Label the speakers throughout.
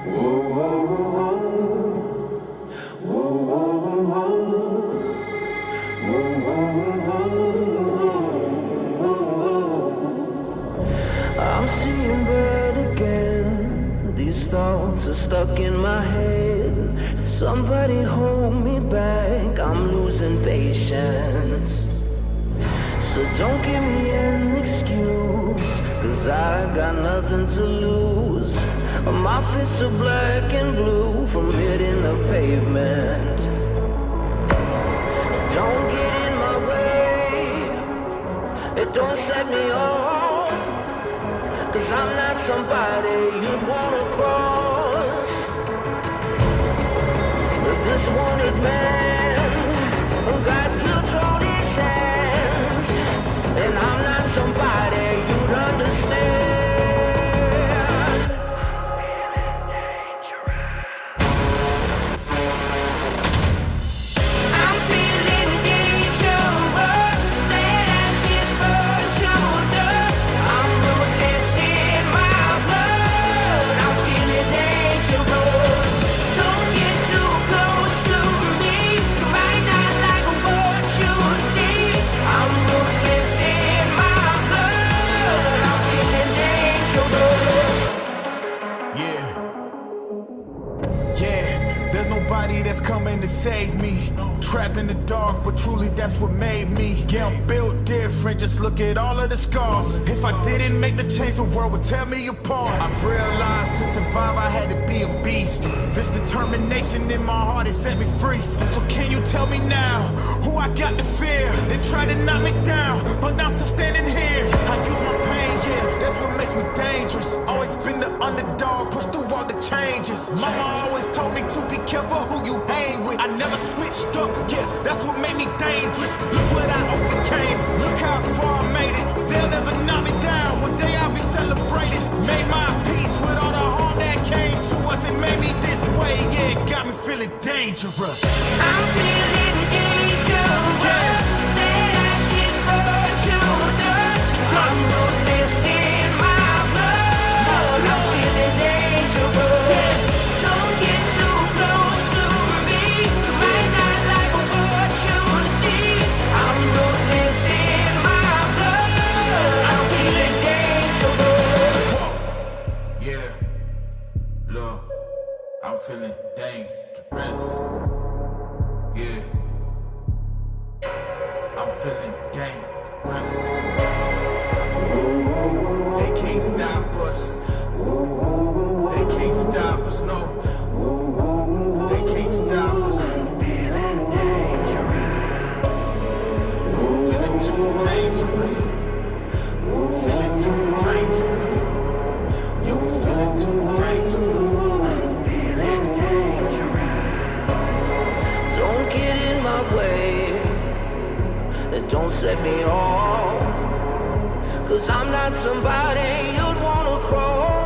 Speaker 1: I'm seeing red again. These thoughts are stuck in my head. Somebody hold me back. I'm losing patience. So don't give me an excuse, 'cause I got nothing to lose. My fists are black and blue from hitting the pavement. Don't get in my way. It don't set me off, 'cause I'm not somebody you'd wanna cross. This wanted man got guilt on his hands, and I'm not somebody you'd understand. I'm feeling dangerous. The ashes burn to dust. I'm ruthless in my blood. I'm feeling dangerous. Don't get too close to me. You might not like what you see. I'm ruthless in my blood. I'm feeling dangerous.
Speaker 2: Yeah, there's nobody that's coming to save me. Trapped in the dark, but truly that's what made me. Yeah, I'm built different, just look at all of the scars. If I didn't make the change, the world would tear me apart. I've realized to survive I had to be a beast. This determination in my heart has set me free. So can you tell me now who I got to fear? They try to knock me down, but now I'm still standing here. I use my pain, yeah, that's what makes me dangerous. Always been the underdog, push through all the changes. Mama always told me to be careful who you hang with. I never switched up, yeah, that's what made me dangerous. Look what I overcame, look how far I made it. They'll never knock me down, one day I'll be celebrated. Made my peace with all the harm that came to us. It made me this way, yeah, it got me feeling dangerous.
Speaker 1: I'm feeling dangerous. The ashes burn to dust. I'm ruthless in my blood. I'm feeling dangerous. Don't get too close to me. You might not like what you see. I'm ruthless in my blood. I'm feeling dangerous.
Speaker 2: Yeah, look, I'm feeling dangerous. Yeah, I'm feeling dangerous. They can't stop us. They can't stop us, no. They can't stop us. Feeling too dangerous. Feeling too dangerous. Yeah, we feeling too dangerous.
Speaker 1: Don't get in my way. Don't set me off, 'cause I'm not somebody you'd wanna cross.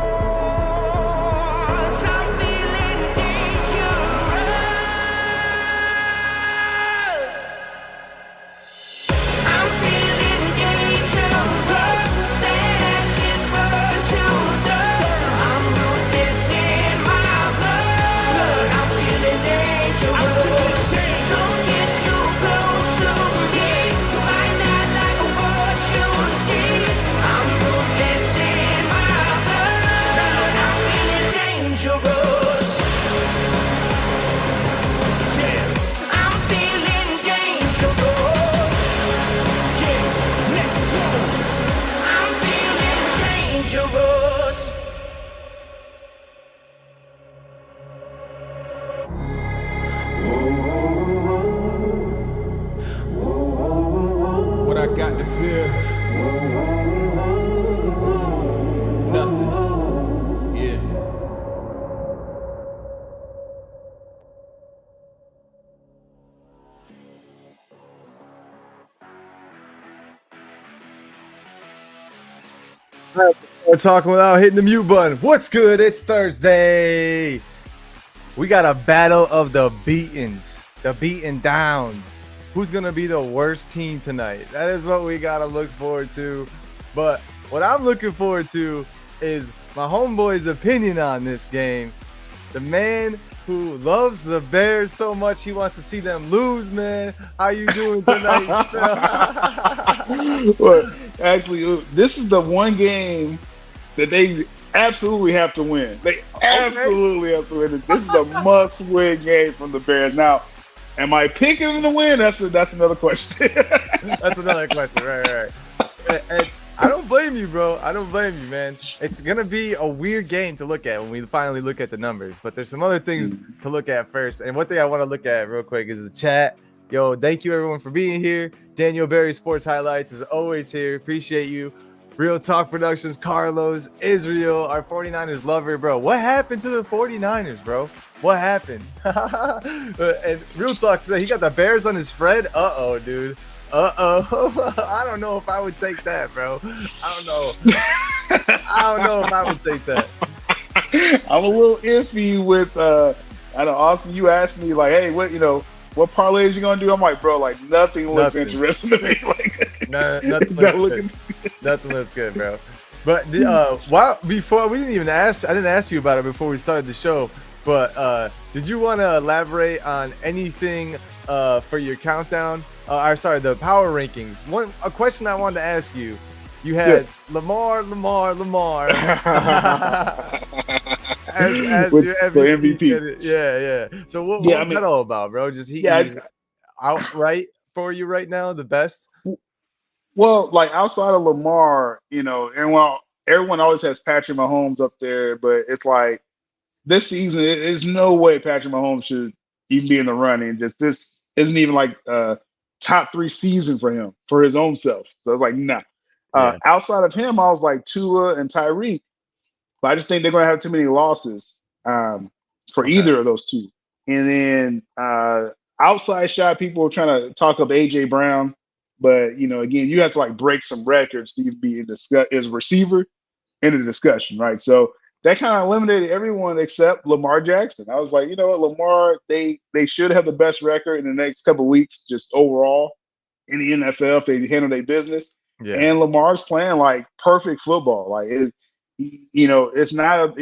Speaker 1: I'm feeling dangerous. I'm feeling dangerous. The ashes burn to dust. I'm ruthless in my blood. I'm feeling dangerous. Don't get too close to me. You might not like what you see. I'm ruthless in my blood. I'm feeling dangerous.
Speaker 2: Yeah,
Speaker 1: I'm feeling dangerous.
Speaker 2: yeah, let's go.
Speaker 1: I'm feeling dangerous.
Speaker 2: What I got to fear? Nothing. Yeah.
Speaker 3: We're talking without hitting the mute button. What's good? It's Thursday. We got a battle of the beatens, the beaten downs. Who's going to be the worst team tonight? That is what we got to look forward to. But what I'm looking forward to is my homeboy's opinion on this game. The man who loves the Bears so much he wants to see them lose, man. How you doing tonight?
Speaker 4: Well, actually, this is the one game that they absolutely have to win. They absolutely have to win. This is a must-win game from the Bears. Now, am I picking them to win? That's another question.
Speaker 3: That's another question. Right. And I don't blame you, bro. I don't blame you, man. It's going to be a weird game to look at when we finally look at the numbers. But there's some other things to look at first. And one thing I want to look at real quick is the chat. Yo, thank you, everyone, for being here. Daniel Berry Sports Highlights is always here. Appreciate you. Real Talk Productions, Carlos, Israel, our 49ers lover, bro. What happened to the 49ers, bro? What happened? And Real Talk said he got the Bears on his spread. Uh-oh, dude. Uh-oh. I don't know if I would take that, bro. I don't know if I would take that.
Speaker 4: I'm a little iffy with I know, Austin, you asked me like, hey, what parlays you gonna do? I'm like, bro, like nothing looks interesting to me. Like
Speaker 3: nothing looks good, bro. But before we didn't even ask, I didn't ask you about it before we started the show. But did you want to elaborate on anything for your countdown? The power rankings. A question I wanted to ask you. You had Lamar. as your MVP. Yeah. So what was that all about, bro? Just he's outright for you right now, the best?
Speaker 4: Well, like outside of Lamar, everyone always has Patrick Mahomes up there, but it's like this season, there's no way Patrick Mahomes should even be in the running. Just this isn't even like a top 3 season for him, for his own self. So I was like, nah. Outside of him, I was like Tua and Tyreek. But I just think they're going to have too many losses for either of those two. And then outside shot, people are trying to talk up A.J. Brown. But, again, you have to, like, break some records to even be as a receiver in the discussion, right? So that kind of eliminated everyone except Lamar Jackson. I was like, you know what, Lamar, they should have the best record in the next couple of weeks just overall in the NFL if they handle their business. Yeah. And Lamar's playing, like, perfect football. Like, it's not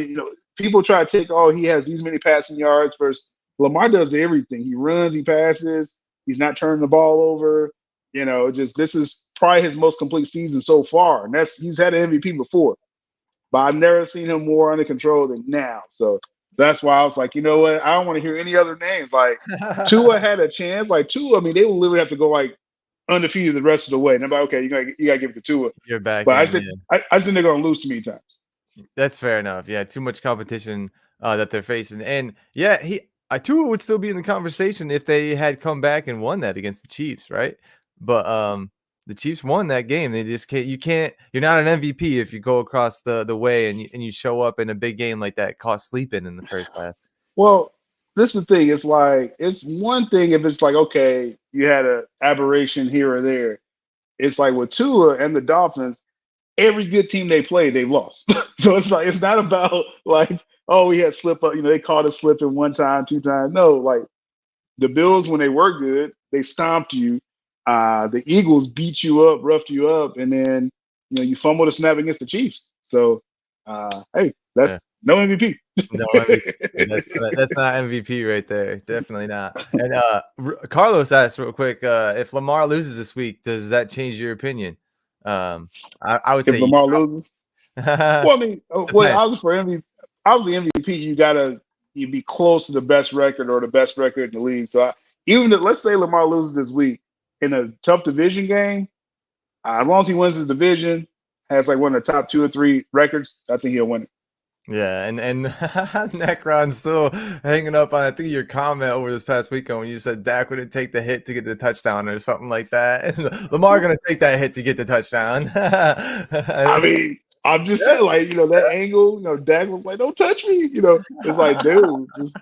Speaker 4: people try to take, he has these many passing yards versus Lamar does everything. He runs, he passes, he's not turning the ball over. This is probably his most complete season so far. And he's had an MVP before, but I've never seen him more under control than now. So that's why I was like, you know what? I don't want to hear any other names. Like Tua had a chance. Like Tua, they will literally have to go like undefeated the rest of the way. And I'm like, okay, you gotta give it to Tua.
Speaker 3: You're back.
Speaker 4: But I think they're gonna lose too many times.
Speaker 3: That's fair enough. Yeah, too much competition that they're facing. And yeah, Tua would still be in the conversation if they had come back and won that against the Chiefs, right? But the Chiefs won that game. They just can't. You're not an MVP if you go across the way and you show up in a big game like that, caught sleeping in the first half.
Speaker 4: Well, this is the thing. It's like it's one thing if it's like, okay, you had an aberration here or there. It's like with Tua and the Dolphins, every good team they play, they've lost. So it's like it's not about like, we had slip up. They caught us slipping 1 time, 2 times. No, like the Bills when they were good, they stomped you. The Eagles beat you up, roughed you up, and then you fumbled a snap against the Chiefs. So, hey, that's no MVP.
Speaker 3: No MVP. That's not MVP right there. Definitely not. And Carlos asked real quick, if Lamar loses this week, does that change your opinion? I would say
Speaker 4: if Lamar loses. Well, I was for MVP. I was the MVP. You be close to the best record or the best record in the league. So let's say Lamar loses this week in a tough division game, as long as he wins his division, has like one of the top 2 or 3 records, I think he'll win it.
Speaker 3: Yeah, and Necron's still hanging up on, I think, your comment over this past weekend when you said Dak wouldn't take the hit to get the touchdown or something like that. And Lamar going to take that hit to get the touchdown.
Speaker 4: I'm just saying, like, that angle, Dak was like, don't touch me. It's like, dude, just,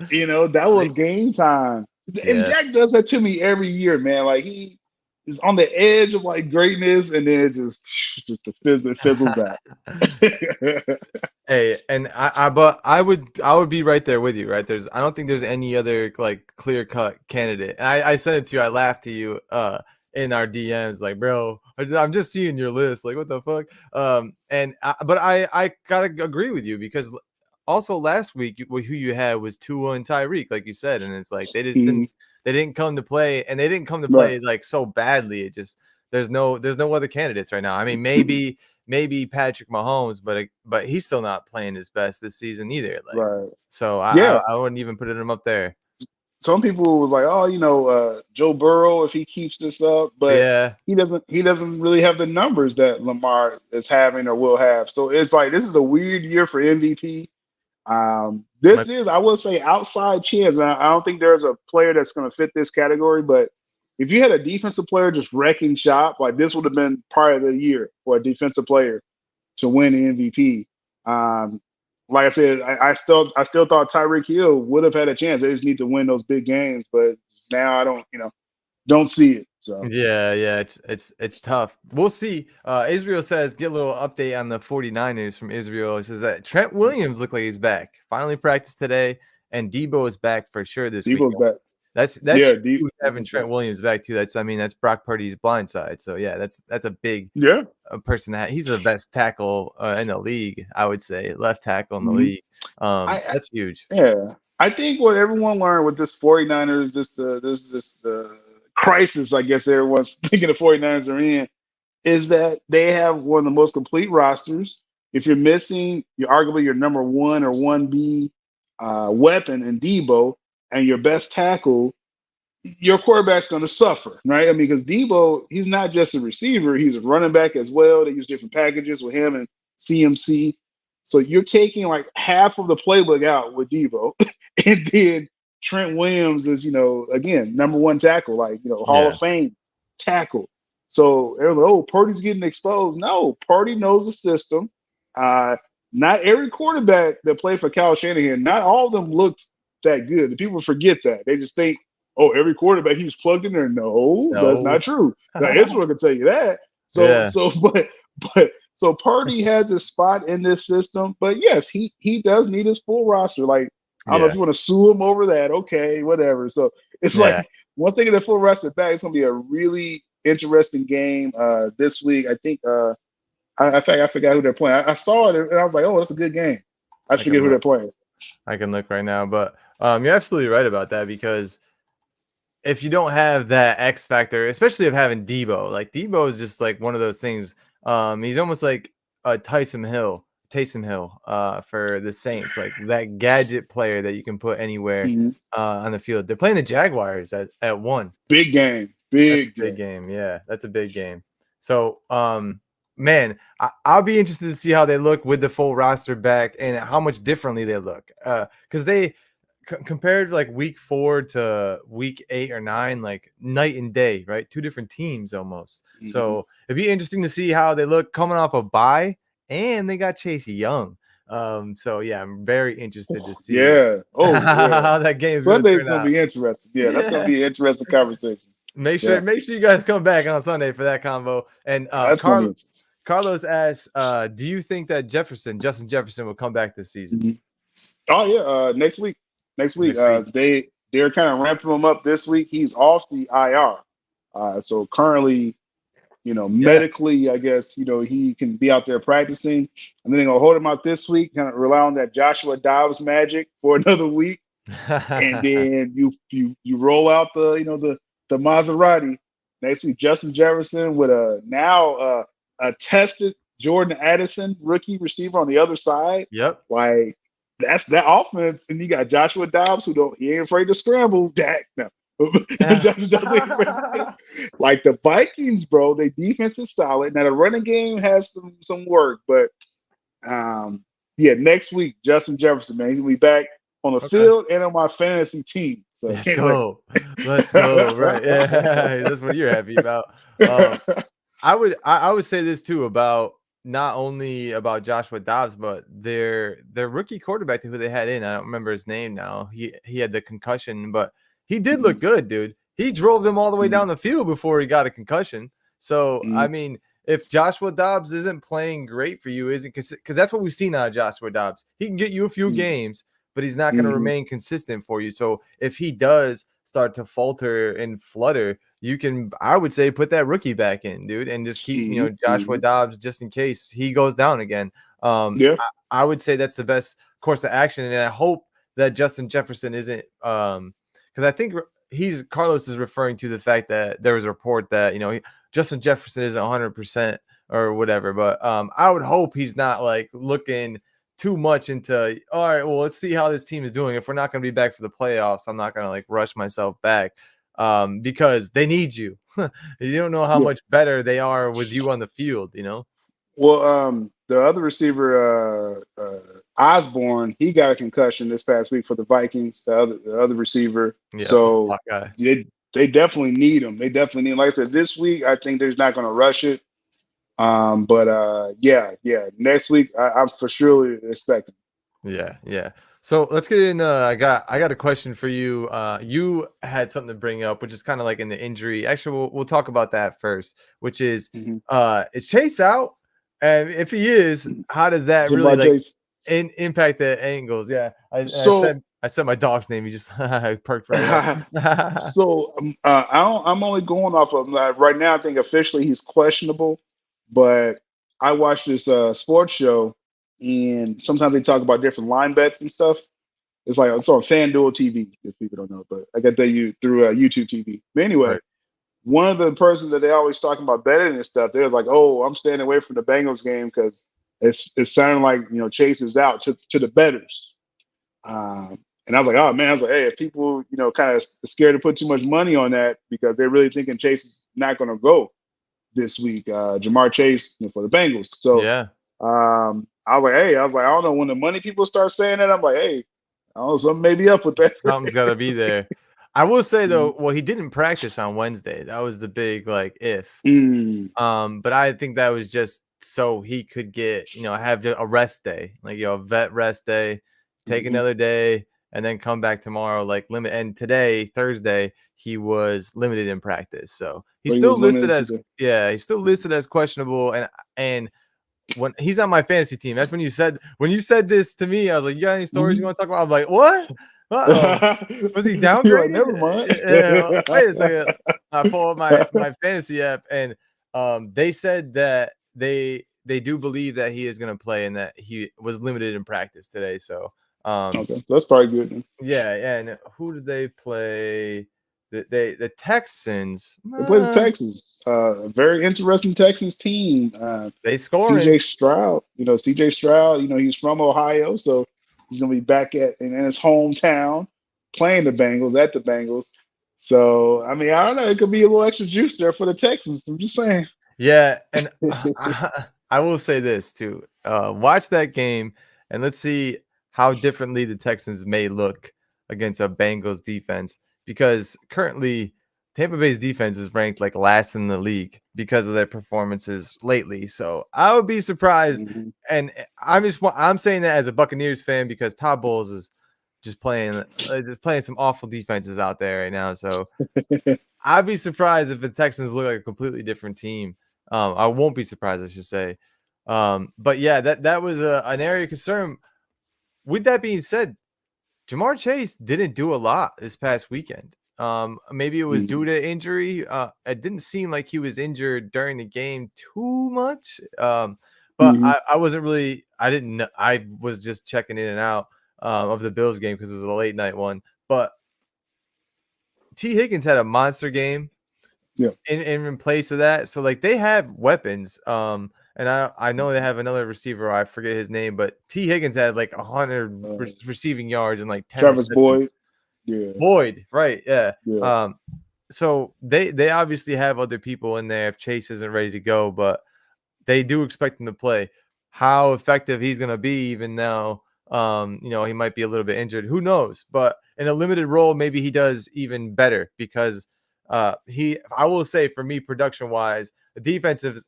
Speaker 4: that was game time. Yeah. And Dak does that to me every year, man. Like, he is on the edge of, like, greatness, and then it just fizzles out.
Speaker 3: Hey, and I would be right there with you, right? I don't think there's any other like clear cut candidate. And I sent it to you. I laughed to you in our DMs, like, bro, I'm just seeing your list, like, what the fuck? But I gotta agree with you because also last week, who you had was Tua and Tyreek, like you said, and it's like they just
Speaker 4: Mhm.
Speaker 3: didn't come to play, and they didn't come to
Speaker 4: Right.
Speaker 3: play like so badly. It just there's no other candidates right now. I mean, maybe Patrick Mahomes, but he's still not playing his best this season either. Like,
Speaker 4: Right.
Speaker 3: so
Speaker 4: Yeah.
Speaker 3: I wouldn't even put him up there.
Speaker 4: Some people was like, oh, Joe Burrow if he keeps this up, but
Speaker 3: Yeah,
Speaker 4: he doesn't really have the numbers that Lamar is having or will have. So it's like this is a weird year for MVP. This
Speaker 3: but
Speaker 4: is, I will say, outside chance. And I don't think there's a player that's going to fit this category, but if you had a defensive player just wrecking shop, like this would have been part of the year for a defensive player to win the MVP. Um, like I said, I still thought Tyreek Hill would have had a chance. They just need to win those big games, but now I don't see it. So
Speaker 3: yeah, it's tough. We'll see. Israel says, get a little update on the 49ers from Israel. It says that Trent Williams looked like he's back. Finally practiced today, and Debo is back for sure this week.
Speaker 4: Debo's back.
Speaker 3: That's
Speaker 4: Yeah,
Speaker 3: huge having
Speaker 4: Debo's
Speaker 3: Trent
Speaker 4: back.
Speaker 3: Williams back too. That's Brock Purdy's blind side. So yeah, that's a big
Speaker 4: Yeah.
Speaker 3: person that he's the best tackle in the league. I would say left tackle in the
Speaker 4: Mhm.
Speaker 3: league.
Speaker 4: I
Speaker 3: That's huge.
Speaker 4: Yeah. I think what everyone learned with this 49ers, this crisis, I guess everyone's thinking the 49ers are in, is that they have one of the most complete rosters. If you're missing, you're arguably your number one or 1B weapon in Debo and your best tackle, your quarterback's going to suffer, right? I mean, because Debo, he's not just a receiver, he's a running back as well. They use different packages with him and CMC. So you're taking like half of the playbook out with Debo. And then Trent Williams is, again, number one tackle, like, Hall
Speaker 3: Yeah,
Speaker 4: of Fame tackle. So everyone's like, oh, Purdy's getting exposed. No, Purdy knows the system. Uh, Not every quarterback that played for Kyle Shanahan, not all of them looked that good. The people forget that. They just think, oh, every quarterback he was plugged in there. No, that's
Speaker 3: no,
Speaker 4: not true. Now Israel can tell you that. So
Speaker 3: yeah,
Speaker 4: so so Purdy has his spot in this system, but yes, he does need his full roster. Like, I don't know if
Speaker 3: yeah,
Speaker 4: you want to sue him over that. Okay, whatever. So it's
Speaker 3: yeah.
Speaker 4: like once they get their full roster back, it's gonna be a really interesting game this week. I think I forgot who they're playing. I saw it and I was like, oh, that's a good game. I
Speaker 3: I
Speaker 4: forget
Speaker 3: can
Speaker 4: who
Speaker 3: look.
Speaker 4: they're playing.
Speaker 3: I can look right now, but you're absolutely right about that because if you don't have that X factor, especially of having Debo, like Debo is just like one of those things. He's almost like a Taysom Hill, for the Saints, like that gadget player that you can put anywhere
Speaker 4: Mhm.
Speaker 3: on the field. They're playing the Jaguars at one.
Speaker 4: Big game.
Speaker 3: That's a
Speaker 4: Big
Speaker 3: big
Speaker 4: game.
Speaker 3: game. Yeah, that's a big game. So, man, I'll be interested to see how they look with the full roster back and how much differently they look. Because they compared like week 4 to week 8 or 9, like night and day, right? Two different teams almost.
Speaker 4: Mhm.
Speaker 3: So it'd be interesting to see how they look coming off a bye, and they got Chase Young. So yeah, I'm very interested to see
Speaker 4: Yeah. Oh, yeah.
Speaker 3: how that game's gonna
Speaker 4: Sunday's
Speaker 3: turn
Speaker 4: gonna
Speaker 3: out.
Speaker 4: be interesting. Yeah, that's gonna
Speaker 3: Yeah.
Speaker 4: be an interesting conversation. Yeah,
Speaker 3: Make sure you guys come back on Sunday for that combo. And
Speaker 4: that's gonna be interesting.
Speaker 3: Carlos asks, do you think that Justin Jefferson will come back this season?
Speaker 4: Mhm. Oh yeah, next week. Next week.
Speaker 3: Next week.
Speaker 4: They're kind of ramping him up this week. He's off the IR. So currently,
Speaker 3: Yeah.
Speaker 4: medically, I guess, he can be out there practicing. And then they're gonna hold him out this week, kind of rely on that Joshua Dobbs magic for another week. And then you roll out the Maserati next week. Justin Jefferson with a tested Jordan Addison rookie receiver on the other side.
Speaker 3: Yep.
Speaker 4: Like that's that offense, and you got Joshua Dobbs he ain't afraid to scramble. Dak no. Joshua Dobbs ain't afraid to like the Vikings, bro. Their defense is solid. Now the running game has some work, but yeah, next week Justin Jefferson, man, he's gonna be back on the
Speaker 3: Okay.
Speaker 4: field and on my fantasy team. So
Speaker 3: Let's
Speaker 4: can't wait.
Speaker 3: go. Let's go. Right. Yeah. That's what you're happy about. I would say this too about not only about Joshua Dobbs, but their rookie quarterback who they had in. I don't remember his name now. He had the concussion, but he did look good, dude. He drove them all the way down the field before he got a concussion. So I mean, if Joshua Dobbs isn't playing great for you, isn't because that's what we've seen out of Joshua Dobbs. He can get you a few games, but he's not going to remain consistent for you. So if he does start to falter and flutter, you can, I would say, put that rookie back in, dude, and just keep, Joshua Dobbs just in case he goes down again.
Speaker 4: Yeah.
Speaker 3: I would say that's the best course of action. And I hope that Justin Jefferson isn't because I think Carlos is referring to the fact that there was a report that Justin Jefferson isn't 100% or whatever. But I would hope he's not like looking too much into, all right, well, let's see how this team is doing. If we're not going to be back for the playoffs, I'm not going to like rush myself back because they need you. You don't know how much better they are with you on the field,
Speaker 4: Well, the other receiver, Osborne, he got a concussion this past week for the Vikings. The other receiver.
Speaker 3: Yeah,
Speaker 4: So
Speaker 3: guy.
Speaker 4: they definitely need him. They definitely need him. Like I said, this week I think they're not going to rush it. But yeah. Next week I'm for sure expecting.
Speaker 3: Yeah. So let's get in. I got a question for you. You had something to bring up, which is kind of like in the injury. Actually, we'll talk about that first. Which is, is Chase out? And if he is, how does that really like impact the angles? Yeah, I said my dog's name. He just perked right up.
Speaker 4: So I'm only going off of right now. I think officially he's questionable, but I watched this sports show, and sometimes they talk about different line bets and stuff. It's on FanDuel TV, if people don't know, but I got that through YouTube TV. But anyway.
Speaker 3: Right.
Speaker 4: One of the persons that they always talking about betting and stuff, they're like, "Oh, I'm staying away from the Bengals game because it's sounding like Chase is out to the bettors." And I was like, "Oh man," I was like, "Hey, if people kind of scared to put too much money on that because they're really thinking Chase is not going to go this week, Jamar Chase for the Bengals." So
Speaker 3: yeah,
Speaker 4: I was like, "Hey," I don't know when the money people start saying that. I'm like, "Hey, I don't know, something may be up with that."
Speaker 3: Something's got to be there. I will say though, well, he didn't practice on Wednesday. That was the big like if. But I think that was just so he could get have a rest day, like a vet rest day, take another day, and then come back tomorrow like limit. And today, Thursday, he was limited in practice, so he's still listed as questionable. And when he's on my fantasy team, that's when you said this to me. I was like, "You got any stories you want to talk about?" I'm like, "What? Was he downgraded?"
Speaker 4: You're like, never mind.
Speaker 3: Wait a second. I pull up my fantasy app, and they said that they do believe that he is going to play and that he was limited in practice today. So
Speaker 4: okay, so that's probably good then.
Speaker 3: Yeah. And who did they play? The Texans.
Speaker 4: They played the Texans. A very interesting Texans team.
Speaker 3: They scoring.
Speaker 4: CJ Stroud. CJ Stroud. He's from Ohio, so he's gonna be back in his hometown playing the Bengals at the Bengals. So I mean, I don't know. It could be a little extra juice there for the Texans. I'm just saying.
Speaker 3: Yeah, and I will say this too. Watch that game and let's see how differently the Texans may look against a Bengals defense, because currently Tampa Bay's defense is ranked like last in the league because of their performances lately. So I would be surprised. And I'm saying that as a Buccaneers fan because Todd Bowles is just playing some awful defenses out there right now. So I'd be surprised if the Texans look like a completely different team. I won't be surprised, I should say. But yeah, that was an area of concern. With that being said, Jamar Chase didn't do a lot this past weekend. Maybe it was due to injury. It didn't seem like he was injured during the game too much. But I wasn't really. I didn't know. I was just checking in and out of the Bills game because it was a late night one. But T. Higgins had a monster game.
Speaker 4: Yeah.
Speaker 3: In place of that, so like they have weapons. And I know they have another receiver. I forget his name, but T. Higgins had like 100 receiving yards and like 10.
Speaker 4: Travis Boyd. Yeah.
Speaker 3: Boyd, right? Yeah.
Speaker 4: Yeah.
Speaker 3: So they obviously have other people in there if Chase isn't ready to go, but they do expect him to play. How effective he's gonna be, even though he might be a little bit injured. Who knows? But in a limited role, maybe he does even better because I will say for me, production wise, the defensives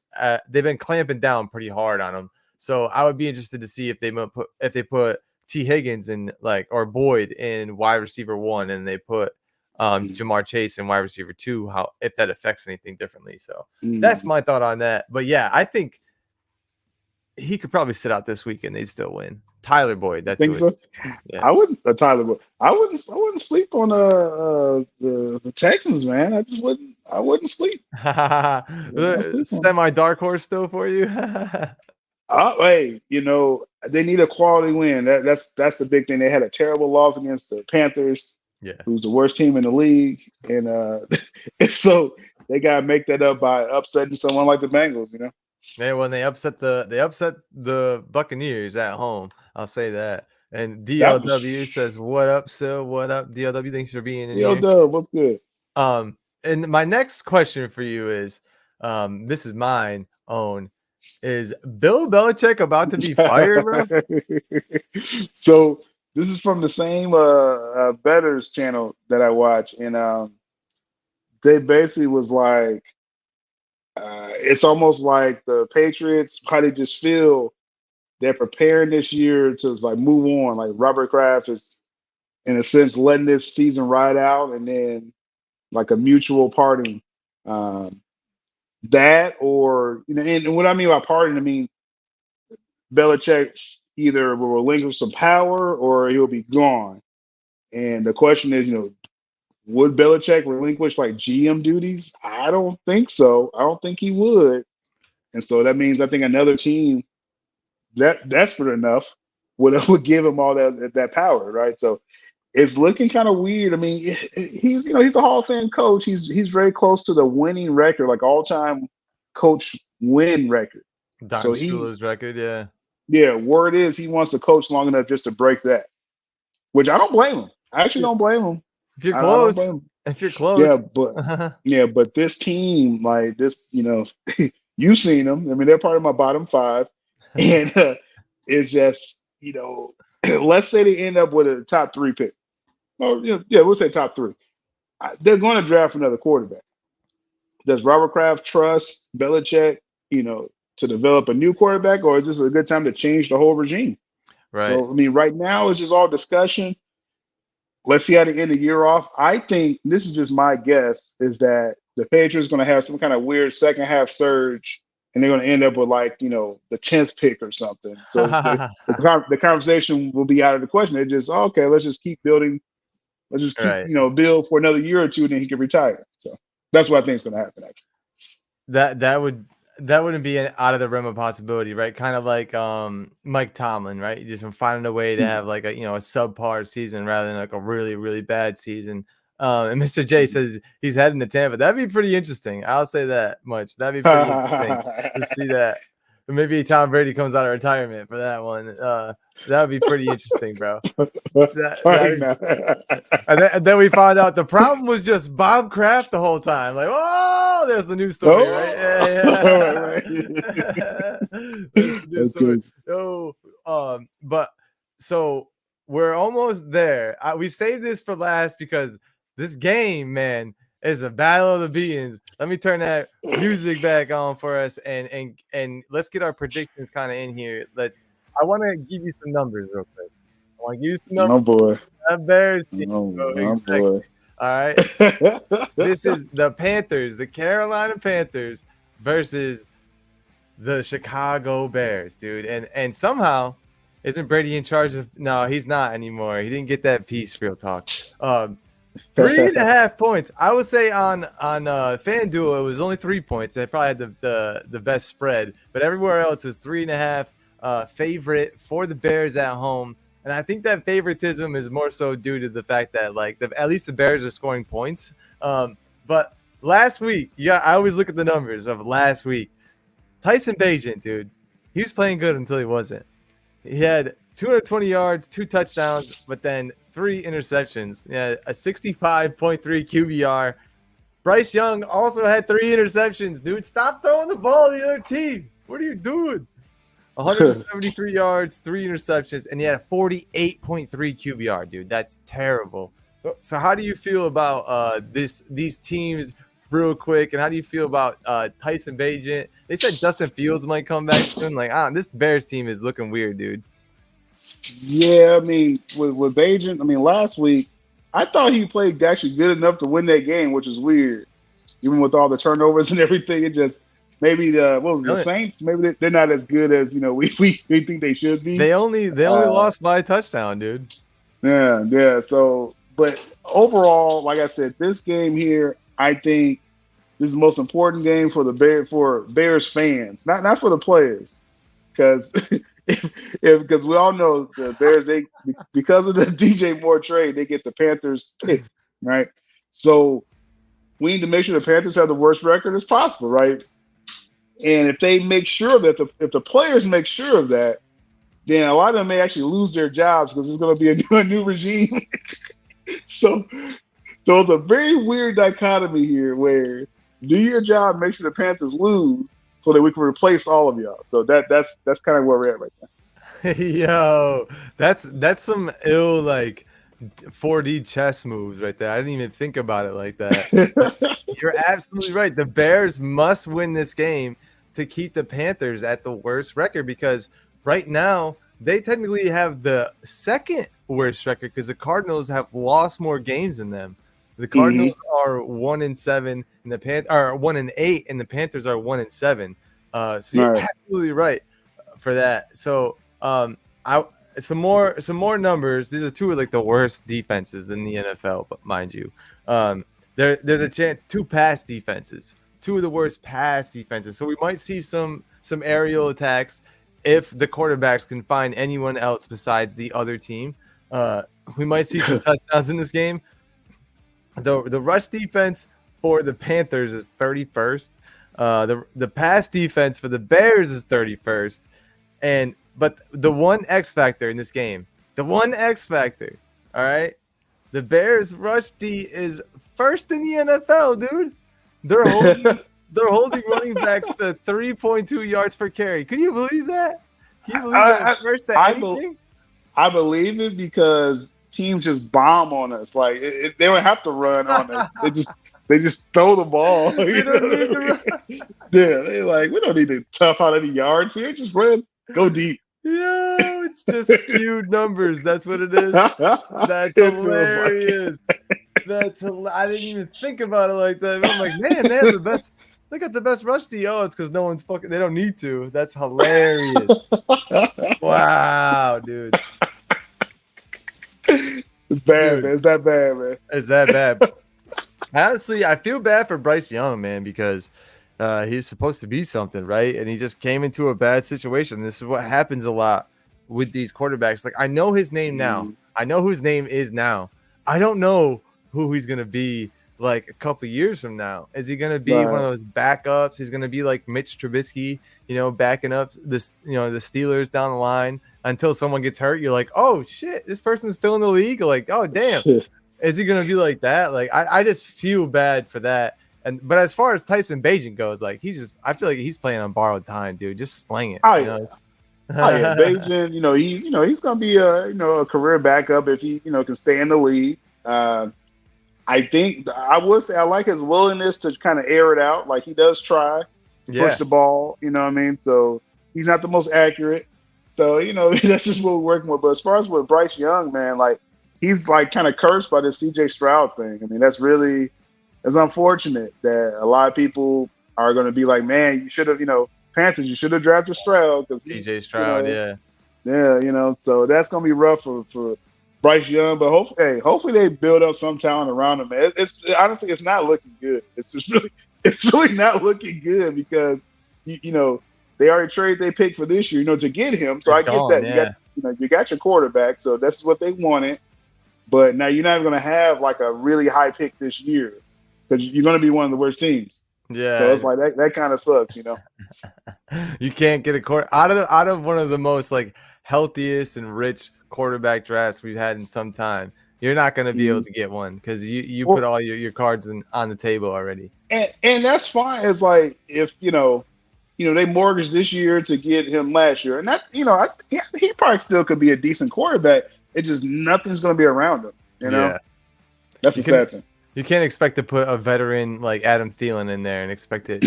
Speaker 3: they've been clamping down pretty hard on him. So I would be interested to see if they put T. Higgins in or Boyd in wide receiver 1 and they put Jamar Chase in wide receiver 2, if that affects anything differently. So that's my thought on that. But yeah, I think he could probably sit out this week and they'd still win. Tyler Boyd, that's
Speaker 4: think so. Yeah. I wouldn't. Tyler Boyd. I wouldn't sleep on the Texans, man. I wouldn't sleep.
Speaker 3: Semi dark horse still for you.
Speaker 4: Hey, they need a quality win. That's the big thing. They had a terrible loss against the Panthers,
Speaker 3: Yeah.
Speaker 4: who's the worst team in the league, and and so they gotta make that up by upsetting someone like the Bengals.
Speaker 3: Man, when they upset the Buccaneers at home, I'll say that. And
Speaker 4: That was
Speaker 3: DLW says, "What up, Sil? What up, DLW? Thanks for being in
Speaker 4: yo
Speaker 3: here."
Speaker 4: Dub. What's good?
Speaker 3: And my next question for you is, this is mine own. Is Bill Belichick about to be fired, bro?
Speaker 4: So this is from the same betters channel that I watch, and they basically was like, it's almost like the Patriots probably just feel they're preparing this year to like move on. Like Robert Kraft is in a sense letting this season ride out, and then like a mutual parting. Um, that or and what I mean by parting, I mean Belichick either will relinquish some power or he'll be gone. And the question is, would Belichick relinquish like GM duties? I don't think so. I don't think he would. And so that means I think another team that desperate enough would give him all that power, right? So it's looking kind of weird. I mean, he's a Hall of Fame coach. He's very close to the winning record, like all time coach win record.
Speaker 3: Don
Speaker 4: So
Speaker 3: Shula's record, yeah.
Speaker 4: yeah, word is he wants to coach long enough just to break that, which I don't blame him. I actually don't blame him.
Speaker 3: If you're
Speaker 4: I don't blame
Speaker 3: close,
Speaker 4: him.
Speaker 3: if you're close,
Speaker 4: But this team, like this, you've seen them. I mean, they're part of my bottom five, and it's just, let's say they end up with a top three pick. Oh, yeah, we'll say top three. They're going to draft another quarterback. Does Robert Kraft trust Belichick, to develop a new quarterback, or is this a good time to change the whole regime?
Speaker 3: right?
Speaker 4: So, I mean, right now it's just all discussion. Let's see how they end the year off. I think this is just my guess is that the Patriots going to have some kind of weird second half surge, and they're going to end up with like the 10th pick or something. So the conversation will be out of the question. They just okay, let's just keep building. Let's just keep
Speaker 3: Right.
Speaker 4: build for another year or two, and then he can retire. So that's what I think is going to happen. Actually,
Speaker 3: That wouldn't be an out of the realm of possibility, right? Kind of like Mike Tomlin, right? Just from finding a way to have like a a subpar season rather than like a really, really bad season. And Mr. J says he's heading to Tampa. That'd be pretty interesting. I'll say that much. That'd be pretty interesting to see that. Maybe Tom Brady comes out of retirement for that one. That would be pretty interesting, bro. And then we found out the problem was just Bob Kraft the whole time. Like, oh, there's the new story, right? Yeah. There's the new story. But so we're almost there. We saved this for last because this game, man, is a battle of the beings. Let me turn that music back on for us, and let's get our predictions kind of in here. I want to give you some numbers real quick. I want to give you some numbers.
Speaker 4: Oh boy.
Speaker 3: That Bears team,
Speaker 4: Oh
Speaker 3: exactly.
Speaker 4: boy.
Speaker 3: All right. This is the Panthers, the Carolina Panthers versus the Chicago Bears, dude. And somehow, isn't Brady in charge of? No, he's not anymore. He didn't get that piece. Real talk. 3.5 points. I would say on FanDuel it was only 3 points. They probably had the best spread, but everywhere else is 3.5 favorite for the Bears at home. And I think that favoritism is more so due to the fact that at least the Bears are scoring points. But last week, I always look at the numbers of last week. Tyson Bagent, dude, he was playing good until he wasn't. He had 220 yards, 2 touchdowns, but then 3 interceptions. Yeah, a 65.3 QBR. Bryce Young also had 3 interceptions, dude. Stop throwing the ball to the other team. What are you doing? 173 yards, 3 interceptions, and he had a 48.3 QBR, dude. That's terrible. So how do you feel about these teams real quick, and how do you feel about Tyson Bagent? They said Justin Fields might come back soon. This Bears team is looking weird, dude.
Speaker 4: Yeah, I mean, with Bagent, I mean, last week, I thought he played actually good enough to win that game, which is weird. Even with all the turnovers and everything, it just maybe the Saints? Maybe they're not as good as we think they should be.
Speaker 3: They only lost by a touchdown, dude.
Speaker 4: Yeah. So, but overall, like I said, this game here, I think this is the most important game for Bears fans, not for the players. because because we all know the Bears, they because of the DJ Moore trade, they get the Panthers pick, right? So we need to make sure the Panthers have the worst record as possible, right? And if they make sure that if the players make sure of that, then a lot of them may actually lose their jobs because it's going to be a new regime. so it's a very weird dichotomy here where do your job, make sure the Panthers lose so that we can replace all of y'all. So that's kind of where we're at right now.
Speaker 3: Yo, that's some ill like 4D chess moves right there. I didn't even think about it like that. You're absolutely right. The Bears must win this game to keep the Panthers at the worst record because right now they technically have the second worst record because the Cardinals have lost more games than them. The Cardinals are 1-7 and the are 1-8 and the Panthers are 1-7. So you're absolutely right for that. So some more numbers. These are two of like the worst defenses in the NFL, but mind you, there's a chance two pass defenses, two of the worst pass defenses. So we might see some aerial attacks if the quarterbacks can find anyone else besides the other team. We might see some touchdowns in this game. The rush defense for the Panthers is 31st. The pass defense for the Bears is 31st. But the one X factor in this game, all right, the Bears rush D is first in the NFL, dude. They're holding running backs to 3.2 yards per carry. Can you believe that? Can you believe that? First to anything?
Speaker 4: I believe it because teams just bomb on us. Like they don't have to run on us. They just throw the ball.
Speaker 3: They don't need to run.
Speaker 4: Yeah, they're like, we don't need to tough out any yards here. Just run, go deep.
Speaker 3: Yo, it's just skewed numbers. That's what it is. That's hilarious. I didn't even think about it like that. I'm like, man, they have the best. They got the best rush D. Oh, it's because no one's fucking. They don't need to. That's hilarious. Wow, dude.
Speaker 4: It's bad, man. It's that bad, man.
Speaker 3: It's that bad. Honestly, I feel bad for Bryce Young, man, because he's supposed to be something, right? And he just came into a bad situation. This is what happens a lot with these quarterbacks. Like, I know his name now. I know whose name is now. I don't know who he's going to be like a couple years from now. Is he going to be one of those backups? He's going to be like Mitch Trubisky, backing up this, the Steelers down the line until someone gets hurt. You're like, oh shit, this person's still in the league. Like, oh damn. Is he going to be like that? Like, I just feel bad for that. But as far as Tyson Bagent goes, like I feel like he's playing on borrowed time, dude. Just sling it.
Speaker 4: Bagent, he's gonna be a career backup if he can stay in the league. I think I would say I like his willingness to kind of air it out. Like he does try push the ball, you know what I mean? So he's not the most accurate. So, that's just what we're working with. But as far as with Bryce Young, man, like he's like kind of cursed by this CJ Stroud thing. I mean, it's unfortunate that a lot of people are going to be like, man, you should have, Panthers, you should have drafted Stroud.
Speaker 3: CJ Stroud,
Speaker 4: Yeah, so that's going to be rough for Bryce Young. But hopefully they build up some talent around him, man. It's honestly, it's not looking good. It's really not looking good because, they already traded their pick for this year, to get him. So I get that. Yeah. You got your quarterback, so that's what they wanted. But now you're not going to have like a really high pick this year because you're going to be one of the worst teams.
Speaker 3: Yeah.
Speaker 4: So it's like that kind of sucks,
Speaker 3: You can't get a out of one of the most like healthiest and rich quarterback drafts we've had in some time. You're not going to be able to get one because you put all your cards on the table already.
Speaker 4: And that's fine. It's like if they mortgaged this year to get him last year, and that he probably still could be a decent quarterback. It's just nothing's going to be around him. Yeah. That's the sad thing.
Speaker 3: You can't expect to put a veteran like Adam Thielen in there and expect it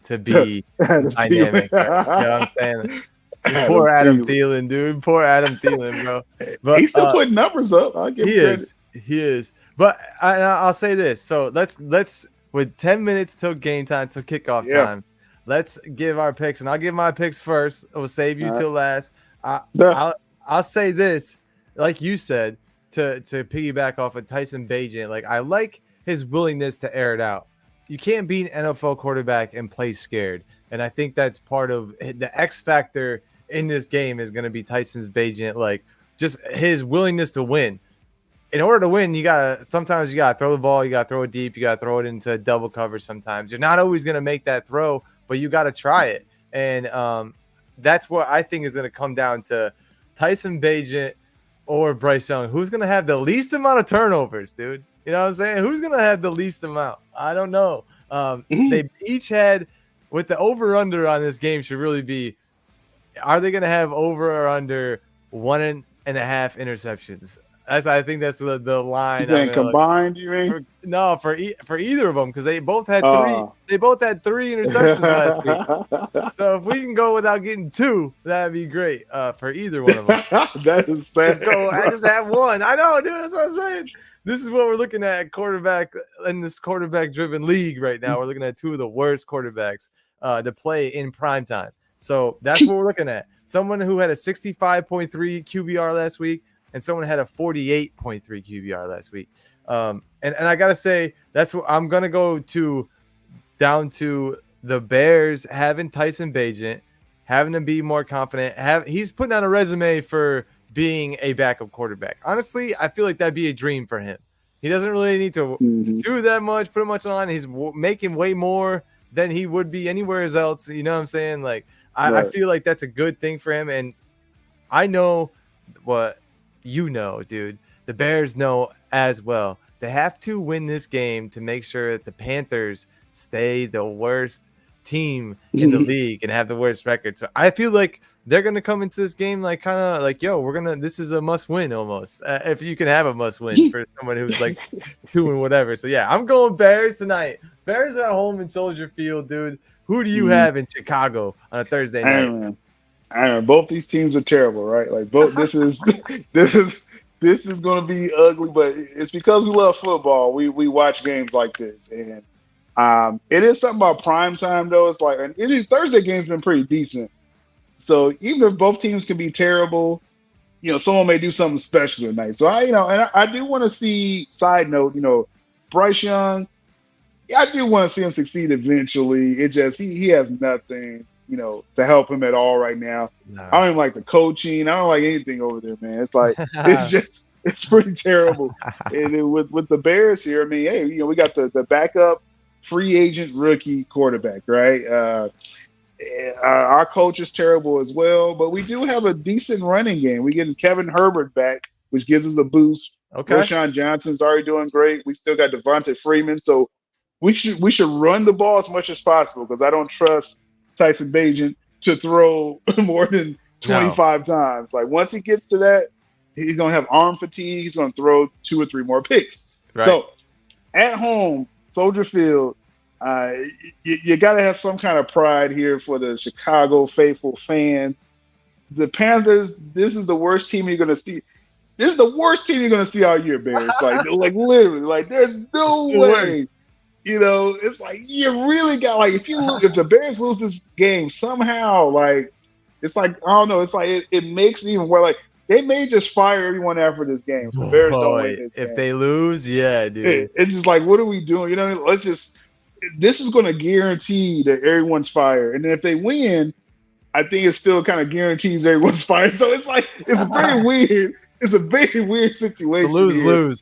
Speaker 3: to be dynamic. You know what I'm saying? Poor Adam Thielen, dude. Poor Adam Thielen, bro. But
Speaker 4: he's still putting numbers up. I'll give him credit.
Speaker 3: He is. But I'll say this. So let's with 10 minutes till game time, till kickoff time. Let's give our picks, and I'll give my picks first. We'll save you till last. I'll say this, like you said, to piggyback off of Tyson Bagent. Like I like his willingness to air it out. You can't be an NFL quarterback and play scared, and I think that's part of the X factor in this game is going to be Tyson's Bagent, like just his willingness to win. In order to win, sometimes you gotta throw the ball, you gotta throw it deep, you gotta throw it into double cover. Sometimes you're not always gonna make that throw, but you gotta try it. And that's what I think is gonna come down to Tyson Bagent or Bryce Young. Who's gonna have the least amount of turnovers, dude? You know what I'm saying? Who's gonna have the least amount? I don't know. They each had, with the over under on this game should really be, are they gonna have over or under 1.5 interceptions? I think that's the line.
Speaker 4: You saying combined? You mean?
Speaker 3: For either of them, because they both had three. They both had 3 interceptions last week. So if we can go without getting 2, that'd be great for either one of them.
Speaker 4: That is sad.
Speaker 3: I just have 1. I know, dude. That's what I'm saying. This is what we're looking at quarterback in this quarterback-driven league right now. We're looking at 2 of the worst quarterbacks to play in prime time. So that's what we're looking at. Someone who had a 65.3 QBR last week, and someone had a 48.3 QBR last week. And I got to say, that's what I'm going to go down to the Bears having Tyson Bagent, having to be more confident. He's putting on a resume for being a backup quarterback. Honestly, I feel like that'd be a dream for him. He doesn't really need to do that much, put much on. He's making way more than he would be anywhere else. You know what I'm saying? Like, I feel like that's a good thing for him. And I know what dude. The Bears know as well. They have to win this game to make sure that the Panthers stay the worst team in the league and have the worst record. So I feel like they're going to come into this game like kind of like, this is a must win almost. If you can have a must win for someone who's like 2 and whatever. So yeah, I'm going Bears tonight. Bears at home in Soldier Field, dude. Who do you have in Chicago on a Thursday night?
Speaker 4: I don't know. Both these teams are terrible, right? Like both. This is going to be ugly, but it's because we love football. We watch games like this, and it is something about prime time though. It's like, and these Thursday games been pretty decent. So even if both teams can be terrible, someone may do something special tonight. So I do want to see. Side note, Bryce Young. I do want to see him succeed eventually. It just he has nothing. To help him at all right now. No. I don't even like the coaching. I don't like anything over there, man. It's like it's pretty terrible. And then with the Bears here, I mean, hey, we got the backup free agent rookie quarterback, right? Our coach is terrible as well, but we do have a decent running game. We getting Kevin Herbert back, which gives us a boost.
Speaker 3: Okay.
Speaker 4: Rashawn Johnson's already doing great. We still got Devontae Freeman, so we should run the ball as much as possible because I don't trust Tyson Bagent to throw more than 25 times. Like once he gets to that, he's gonna have arm fatigue. He's gonna throw 2 or 3 more picks. Right. So at home, Soldier Field, you got to have some kind of pride here for the Chicago faithful fans. The Panthers, this is the worst team you're gonna see. This is the worst team you're gonna see all year, Bears. Like literally, like there's no way. It's like you really got if the Bears lose this game somehow, it's like I don't know. It's like it makes it even where they may just fire everyone after this game. The Bears don't win this game.
Speaker 3: If they lose, yeah, dude.
Speaker 4: It's just like, what are we doing? This is going to guarantee that everyone's fired, and then if they win, I think it still kind of guarantees everyone's fired. So it's like it's very weird. It's a very weird situation.
Speaker 3: Lose.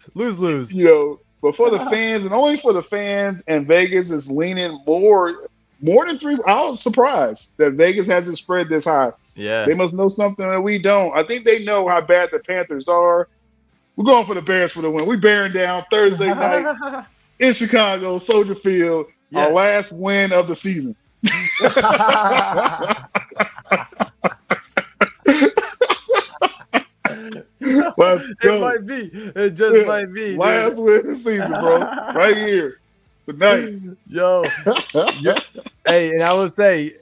Speaker 4: But for the fans, and only for the fans, and Vegas is leaning more than 3. I was surprised that Vegas hasn't spread this high.
Speaker 3: Yeah.
Speaker 4: They must know something that we don't. I think they know how bad the Panthers are. We're going for the Bears for the win. We bearing down Thursday night in Chicago, Soldier Field, our last win of the season. Let's go.
Speaker 3: It might be. It just might be.
Speaker 4: Last win of the season, bro. Right here. Tonight.
Speaker 3: Yo. Hey, and I will say,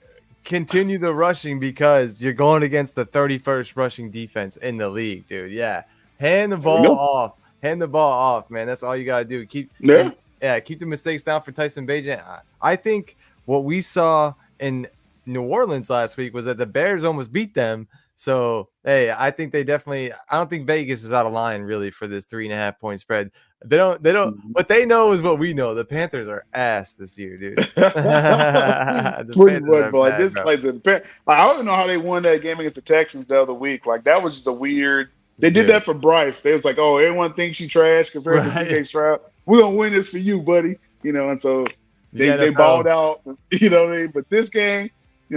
Speaker 3: continue the rushing because you're going against the 31st rushing defense in the league, dude. Yeah. Hand the ball off. Hand the ball off, man. That's all you got to do. Keep the mistakes down for Tyson Bagent. I think what we saw in New Orleans last week was that the Bears almost beat them. So, hey, I think they definitely. I don't think Vegas is out of line really for this 3.5-point spread. They don't.
Speaker 4: Mhm.
Speaker 3: What they know is what we know. The Panthers are ass this year, dude. The
Speaker 4: Pretty
Speaker 3: Panthers
Speaker 4: much,
Speaker 3: are
Speaker 4: but like
Speaker 3: bad,
Speaker 4: this
Speaker 3: bro.
Speaker 4: place in like, I don't even know how they won that game against the Texans the other week. Like that was just a weird. They did
Speaker 3: Dude,
Speaker 4: that for Bryce. They was like, oh, everyone thinks you trash compared to
Speaker 3: right?
Speaker 4: CJ Stroud. We're gonna win this for you, buddy. And so
Speaker 3: The
Speaker 4: they balled
Speaker 3: NFL
Speaker 4: out. What I mean? But this game,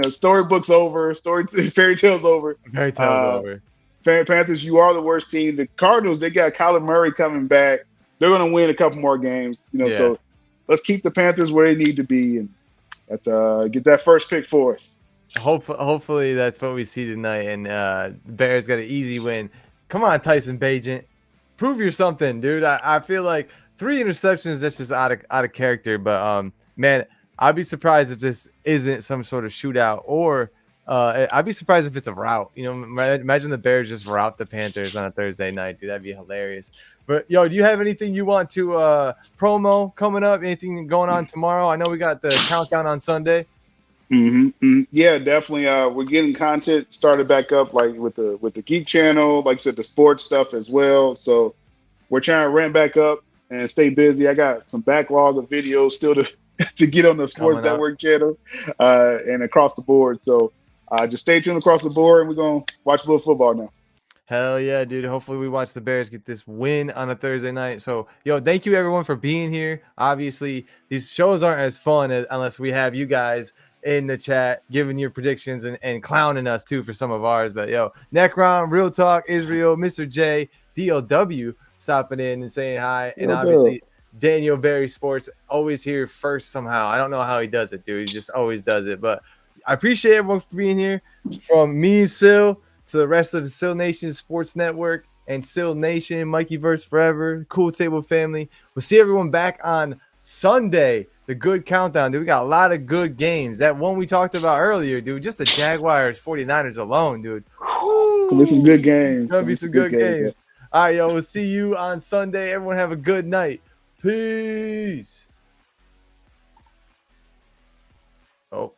Speaker 4: storybook's over. Fairy tale's over.
Speaker 3: fairy tales
Speaker 4: Uh,
Speaker 3: over.
Speaker 4: Panthers, you are the worst team. The Cardinals, they got Kyler Murray coming back. They're going to win a couple more games.
Speaker 3: Yeah.
Speaker 4: So let's keep the Panthers where they need to be, and let's get that first pick for us.
Speaker 3: Hopefully that's what we see tonight, and the Bears got an easy win. Come on, Tyson Bagent, prove you're something, dude. I feel like 3 interceptions. That's just out of character. But man, I'd be surprised if this isn't some sort of shootout, or I'd be surprised if it's a rout. Imagine the Bears just rout the Panthers on a Thursday night, dude. That'd be hilarious. But yo, do you have anything you want to promo coming up? Anything going on tomorrow? I know we got the countdown on Sunday.
Speaker 4: Yeah, definitely. We're getting content started back up, like with the Geek channel, like I said, the sports stuff as well. So we're trying to ramp back up and stay busy. I got some backlog of videos still to to get on the Sports
Speaker 3: Coming up.
Speaker 4: Network channel and across the board. So just stay tuned across the board, and we're gonna watch a little football now.
Speaker 3: Hell yeah, dude. Hopefully we watch the Bears get this win on a Thursday night. So, yo, thank you everyone for being here. Obviously, these shows aren't as fun unless we have you guys in the chat giving your predictions and clowning us too for some of ours. But yo, Necron, Real Talk, Israel, Mr. J, DLW stopping in and saying hi. And
Speaker 4: No
Speaker 3: obviously Daniel Berry Sports always here first somehow. I don't know how he does it, dude. He just always does it. But I appreciate everyone for being here. From me, Sil, to the rest of the Sil Nation Sports Network and Sil Nation, Mikey Verse Forever, Cool Table family. We'll see everyone back on Sunday. The good countdown, dude. We got a lot of good games. That one we talked about earlier, dude. Just the Jaguars 49ers alone, dude.
Speaker 4: Gonna be some good games.
Speaker 3: Gonna be some good games.
Speaker 4: Yeah.
Speaker 3: All right, yo. We'll see you on Sunday. Everyone have a good night. Peace. Oh.